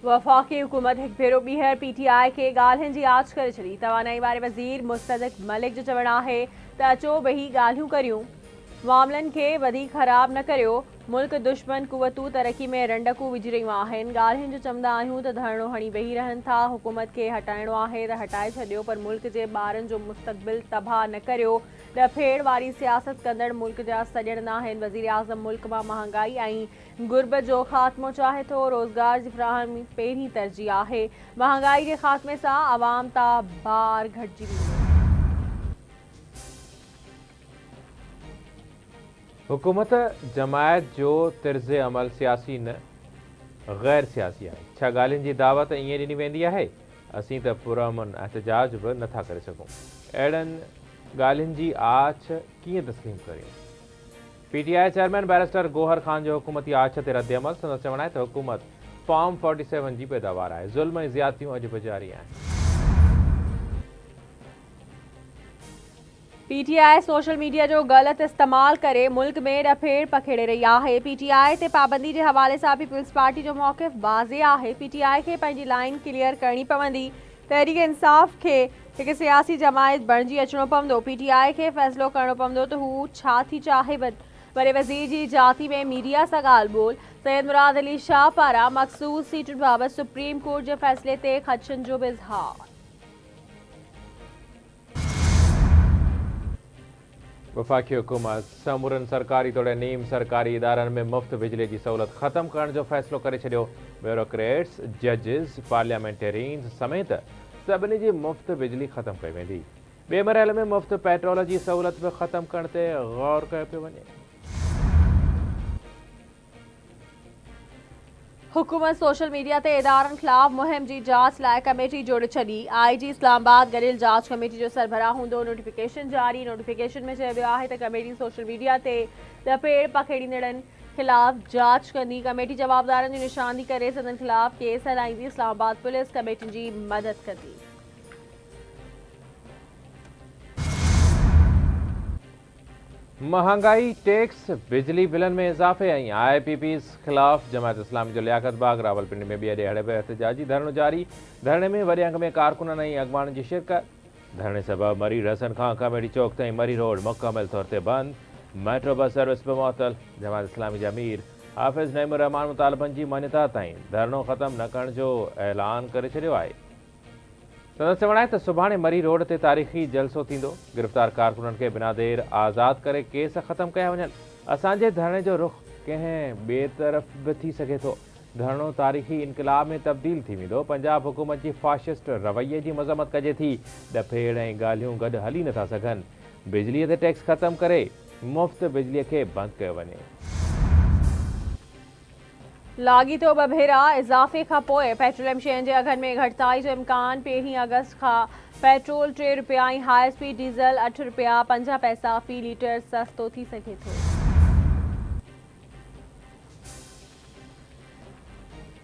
वफाकी हुकूमत हिकु भेरो ॿीहर PTI खे ॻाल्हियुनि जी आच करे छॾी। तवानाई वारे वज़ीर मुस्तदिक मलिक जो चवणु आहे त अचो वेही ॻाल्हियूं करियूं, मामलनि खे वधीक ख़राब न करियो। मुल्क दुश्मन कुवतूं तरक़ी में रंडकूं विझी रहियूं आहिनि। ॻाल्हियुनि जो चवंदा आहियूं त धरणो हणी वेही रहनि था। हुकूमत खे हटाइणो आहे त हटाए छॾियो, पर मुल्क जे ॿारनि जो मुस्तक़बिल तबाह न करियो। ॾफेड़ वारी सियासत कंदड़ मुल्क जा सॼण न आहिनि। वज़ीर आज़म मुल्क मां महांगाई ऐं गुर्बत जो ख़ात्मो चाहे थो। रोज़गार जी फ़राहमी पहिरीं तरजीह आहे। महांगाई जे ख़ात्मे सां आवाम तां भार घटिजी वेंदो। हुकूमत जमायत जो तर्ज़ अमल सियासी न गैर सियासी आहे। छा ॻाल्हियुनि जी दावत ईअं ॾिनी वेंदी आहे? असीं त पुरअमन एहतजाज बि नथा करे सघूं। अहिड़नि ॻाल्हियुनि जी आछ कीअं तस्लीम करियूं? PTI chairman barrister Gohar Khan जो हुकूमती आछ ते रद्द अमल। संदसि चवणु आहे त हुकूमत फॉर्म 47 जी पैदावार आहे। ज़ुल्म ऐं ज़ियादतियूं अॼु बि जारी आहिनि। PTI सोशल मीडिया जो ग़लत इस्तेमाल करे मुल्क में ॾफेड़ पखेड़े रही आहे। PTI ते पाबंदी जे हवाले सां पीपल्स पार्टी जो मौक़िफ़ वाज़ेह आहे। PTI खे पंहिंजी लाइन क्लियर करणी पवंदी। तहरीक इंसाफ़ खे हिकु सियासी जमायत बणिजी अचिणो पवंदो। PTI खे फ़ैसिलो करणो पवंदो त हू छा थी चाहे। वॾे वज़ीर जी जाती में मीडिया सां ॻाल्हि ॿोल। सैयद मुराद अली शाह पारां मख़सूस सीटुनि बाबति सुप्रीम कोर्ट जे फ़ैसिले ते ख़दशनि जो बि इज़हार। वफ़ाक़ी हुकूमत समूरनि सरकारी तोड़े नीम सरकारी इदारनि में मुफ़्त बिजली जी सहूलियत ख़त्म करण जो फ़ैसिलो करे छॾियो। ब्यूरोक्रेट्स, जजिस, पार्लियामेंटेरियंस समेत सभिनी जी मुफ़्त बिजली ख़त्म कई वेंदी। ॿिए मरहले में मुफ़्त पेट्रोल जी सहूलियत बि ख़त्म करण ते गौर कयो पियो वञे। हुकूमत सोशल मीडिया ते इदारनि ख़िलाफ़ मुहिम जी जांच लाइ कमेटी जोड़े छॾी। IG इस्लामाबाद गॾियल जांच कमेटी जो सरबराह हूंदो। नोटिफिकेशन जारी। नोटिफिकेशन में चयो वियो आहे त कमेटी सोशल मीडिया ते ॾफेड़ पखेड़ींदड़नि ख़िलाफ़ जांच कंदी। कमेटी जवाबदारनि जी निशानदी करे संदनि ख़िलाफ़ केस हलाईंदी। इस्लामाबाद पुलिस कमेटियुनि जी मदद कंदी। महंगाई, टैक्स, बिजली बिलनि में इज़ाफ़े ऐं IPPs ख़िलाफ़ जमायत इस्लामी जो लियाकत बाग रावलपिंडी में ॿिए ॾींहुं एहतजाजी धरणो जारी। धरणे में वॾे अंग में कारकुननि ऐं अॻवाननि जी शिरकत। धरणे सबबि मरी रसन खां कमेटी चौक ताईं मरी रोड मुकमल तौर ते बंद। मेट्रो बस सर्विस बि मुअतल। जमायत इस्लामी जा अमीर हाफ़िज़ नईमुर रहमान मुतालबनि जी मान्यता ताईं धरणो ख़त्म न करण जो ऐलान करे छॾियो आहे। संदसि चवणु आहे त सुभाणे मरी रोड ते तारीख़ी जलसो थींदो। गिरफ़्तार कारकुननि खे बिना देर आज़ादु करे केस ख़त्म कया वञनि। असांजे धरणे जो रुख़ कंहिं ॿिए तरफ़ बि थी सघे थो। धरणो तारीख़ी इनक़लाब में तब्दील थी वेंदो। पंजाब हुकूमत जी फ़ाशिस्ट रवैये जी मज़म्मत कजे थी। ॾफेड़ ऐं ॻाल्हियूं गॾु हली नथा सघनि। बिजलीअ ते टैक्स ख़त्म करे मुफ़्त बिजलीअ खे बंदि कयो वञे। लाॻीतो ॿ भेरा इज़ाफ़े खां पोइ पेट्रोलियम शयुनि जे अघनि में घटिताई जो इम्कान। 1 अगस्त खां पेट्रोल 3 रुपया ऐं हाई स्पीड डीज़ल 8 रुपया 50 पैसा फ़ी लीटर सस्तो थी सघे थो।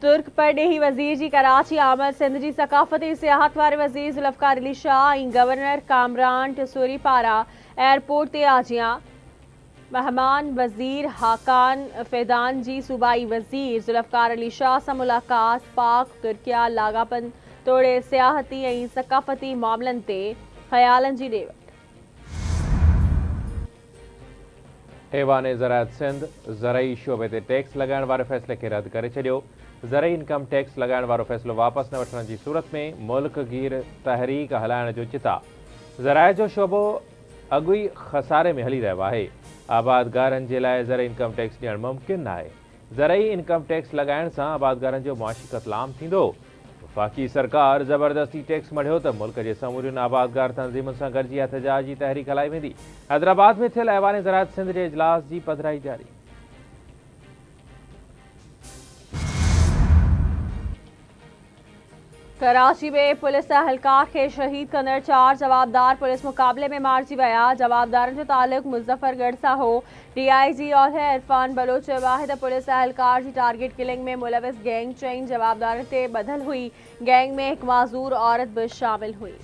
तुर्क परॾेही वज़ीर जी कराची आमद। सिंध जी सक़ाफ़ती सियाहत वारे वज़ीर ज़ुल्फ़कार अली शाह ऐं गवर्नर कामरान टसूरी पारां एयरपोर्ट ते आजियां। मेहमान वज़ीर हाकान फ़ैदान जी सूबाई वज़ीर ज़ुल्फ़कार अली शाह सां मुलाक़ात। पाक तुर्किया लाॻापन तोड़े सियाहती ऐं सक़ाफ़ती मामलनि ते ख़यालनि जी ॾे वठि। ऐवान ज़राअत सिंध ज़रई शोबे ते टैक्स लॻाइण वारे फ़ैसिले खे रद्द करे छॾियो। ज़रई इनकम टैक्स लॻाइण वारो फ़ैसिलो वापसि न वठण जी सूरत में मुल्कगीर तहरीक हलाइण जो चिता। ज़राए जो शोबो अॻु ई ख़सारे में हली रहियो आहे। आबादगारनि जे लाइ ज़रई इनकम टैक्स ॾियणु मुमकिन आहे। ज़रई इनकम टैक्स लॻाइण सां आबादगारनि जो मुआशी क़तलाम थींदो। वफ़ाक़ी सरकार ज़बरदस्ती टैक्स मढ़ियो त मुल्क जे समूरियुनि आबादगार तंज़ीमुनि सां गॾिजी एहतजाज जी तहरीक हलाई वेंदी। हैदराबाद में थियल ऐवान ज़राअत सिंध जे इजलास जी पधिराई जारी। कराची में पुलिस अहलकार खे शहीद कंदड़ 4 जवाबदार पुलिस मुक़ाबले में मारिजी विया। जवाबदारनि जो ताल्लुक़ मुज़फ़रगढ़ सां हो। DIG औहदे इरफान बलोच चयो आहे त पुलिस अहलकार जी टारगेट किलिंग में मुलविस गैंग चइनि जवाबदारनि ते ॿधल हुई। गैंग में हिकु माज़ूर औरत बि शामिल हुई।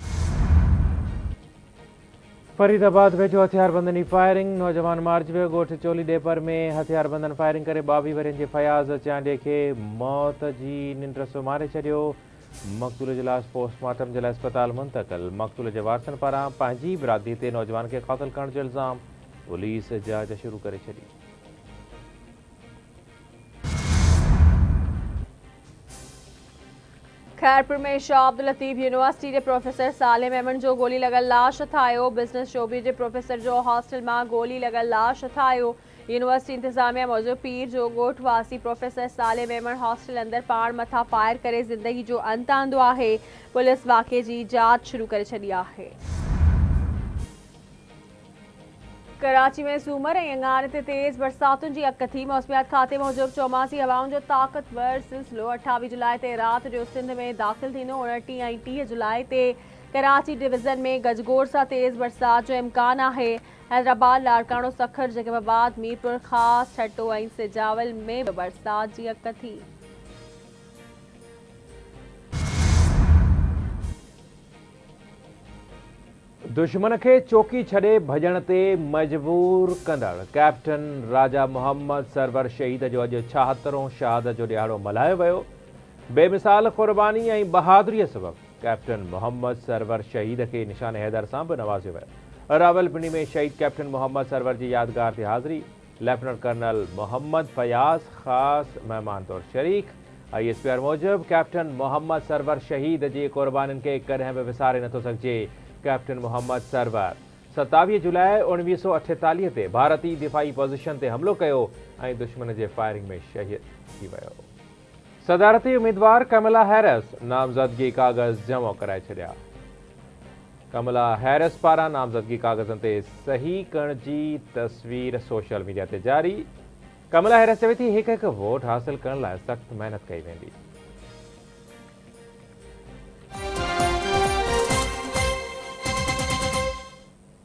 फरीदाबाद में जो हथियारबंदनी फायरिंग नौजवान मार्च वियो गोठ चोली डेपर में हथियारबंदन फायरिंग करे 22 वरियनि जे फयाज़ चांडे खे मौत जी निंड सुम्हारे छॾियो। मक़तूल जो लाश पोस्टमार्टम जे लाइ अस्पताल मुंतक़िल। मक़तूल जे वारसनि पारां पंहिंजी बिरादरी ते नौजवान खे क़ातिल करण जो इल्ज़ाम। पुलिस जांच शुरू करे छॾी। खैरपुर में शाह अब्दुल लतीफ़ यूनिवर्सिटी के प्रोफेसर साले मेमन जो गोली लगल लाश अथायो। बिज़नेस शोबे के प्रोफेसर जो हॉस्टल में गोली लगल लाश अथायो। यूनिवर्सिटी इंतजामिया मूजिब पीर जो गोठ वासी प्रोफेसर साले मेमन हॉस्टल अंदर पाण मथा फायर करे जिंदगी जो अंत आंदो आहे। पुलिस वाक़े की जांच शुरू करे छॾी आहे। कराची में सूमर ऐं अंगारे ते तेज़ बरसातुनि जी अक थी। मौसमियात खाते मूजिब चौमासी हवाउनि जो ताक़तवर सिलसिलो 28 जुलाई ते राति जो सिंध में दाख़िल थींदो। 29 ऐं 30 जुलाई ते कराची डिवीज़न में गजगोड़ सां तेज़ बरसात जो इम्कान आहे। हैदराबाद, लाड़काणो, सखर, जगबाबाद, मीरपुर, ख़ास, ठट्टो ऐं सिजावल में बि बरसात जी अक थी। दुश्मन के चौकी छड़े भजण ते मजबूर कंदड़ कैप्टन राजा मोहम्मद सरवर शहीद जो अॼु 76हों शहादत जो ॾियारो मल्हायो वियो। बेमिसाल क़ुर्बानी ऐं बहादुरीअ सबबि कैप्टन मोहम्मद सरवर शहीद के निशान हैदर सां बि नवाज़ियो वियो। रावलपिंडी में शहीद कैप्टन मोहम्मद सरवर जी यादगार ते हाज़िरी। लेफ्टिनेंट कर्नल मोहम्मद फयाज़ ख़ास मेहमान तौर शरीक। ISPR मूजिब कैप्टन मोहम्मद सरवर शहीद जी क़ुर्बानियुनि खे कॾहिं बि विसारे नथो सघिजे। कैप्टन मोहम्मद सरवर 27 जुलाई 1948 ते भारती दिफ़ाई पोज़ीशन ते हमलो कयो ऐं दुश्मन जे फायरिंग में शहीद थी वियो। सदारती उम्मीदवार कमला हैरिस नामज़दगी कागज़ जमा कराए छॾिया। कमला हैरिस पारां नामज़दगी कागज़नि ते सही करण जी तस्वीर सोशल मीडिया ते जारी। कमला हैरिस चवे थी हिकु वोट हासिल करण लाइ सख़्त महिनत कई वेंदी।